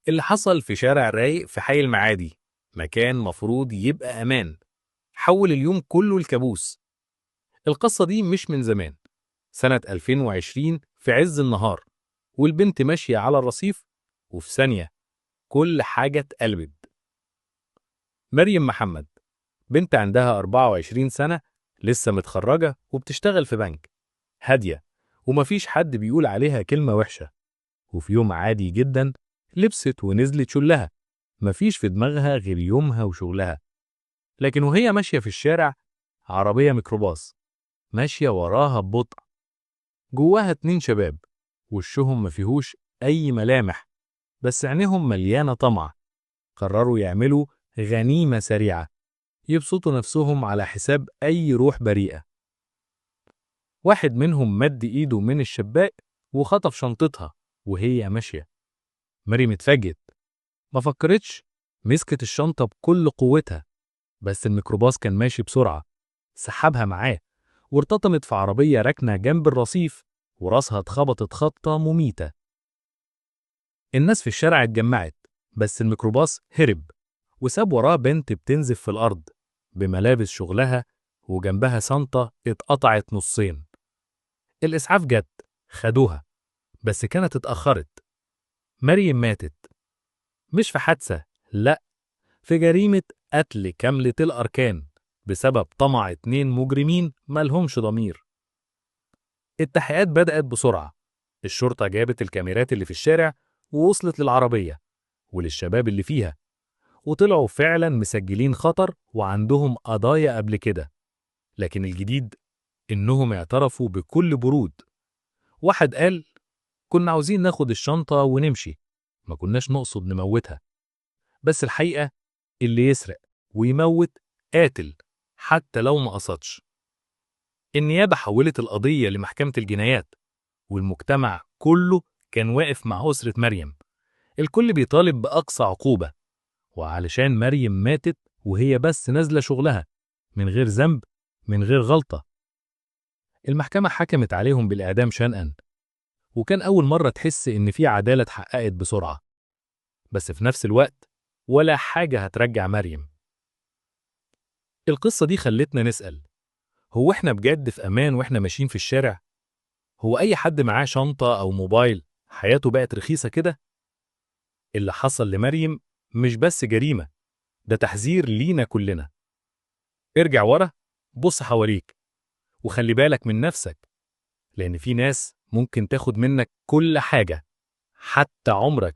اللي حصل في شارع رايق في حي المعادي، مكان مفروض يبقى أمان، حول اليوم كله لكابوس. القصة دي مش من زمان، سنة 2020 في عز النهار، والبنت ماشية على الرصيف، وفي ثانية كل حاجة اتقلبت. مريم محمد، بنت عندها 24 سنة، لسه متخرجة وبتشتغل في بنك، هادية ومفيش حد بيقول عليها كلمة وحشة. وفي يوم عادي جدا لبست ونزلت شلها، مفيش في دماغها غير يومها وشغلها. لكن وهي ماشية في الشارع، عربية ميكروباص ماشية وراها ببطء، جواها 2 شباب، وشهم مفيهوش أي ملامح، بس عينيهم مليانة طمع. قرروا يعملوا غنيمة سريعة، يبسطوا نفسهم على حساب أي روح بريئة. واحد منهم مد إيده من الشباك وخطف شنطتها وهي ماشية. مريم اتفاجئت، ما فكرتش، مسكت الشنطة بكل قوتها، بس الميكروباص كان ماشي بسرعة، سحبها معاه وارتطمت في عربية راكنة جنب الرصيف، وراسها اتخبطت خبطة مميتة. الناس في الشارع اتجمعت، بس الميكروباص هرب وساب وراه بنت بتنزف في الأرض بملابس شغلها، وجنبها شنطة اتقطعت نصين. الإسعاف جت، خدوها، بس كانت اتأخرت. مريم ماتت، مش في حادثة، لأ، في جريمة قتل كاملة الأركان، بسبب طمع 2 مجرمين مالهمش ضمير. التحقيقات بدأت بسرعة، الشرطة جابت الكاميرات اللي في الشارع ووصلت للعربية وللشباب اللي فيها، وطلعوا فعلا مسجلين خطر وعندهم قضايا قبل كده. لكن الجديد إنهم اعترفوا بكل برود. واحد قال: كنا عاوزين ناخد الشنطة ونمشي، ما كناش نقصد نموتها. بس الحقيقة، اللي يسرق ويموت قاتل، حتى لو ما قصدش. النيابة حولت القضية لمحكمة الجنايات، والمجتمع كله كان واقف مع أسرة مريم، الكل بيطالب بأقصى عقوبة. وعلشان مريم ماتت وهي بس نازلة شغلها، من غير ذنب، من غير غلطة. المحكمة حكمت عليهم بالإعدام شنقا، وكان أول مرة تحس إن في عدالة اتحققت بسرعة. بس في نفس الوقت، ولا حاجة هترجع مريم. القصة دي خلتنا نسأل: هو إحنا بجد في أمان وإحنا ماشيين في الشارع؟ هو أي حد معاه شنطة أو موبايل حياته بقت رخيصة كده؟ اللي حصل لمريم مش بس جريمة، ده تحذير لينا كلنا. ارجع ورا، بص حواليك، وخلي بالك من نفسك، لأن في ناس ممكن تاخد منك كل حاجة، حتى عمرك.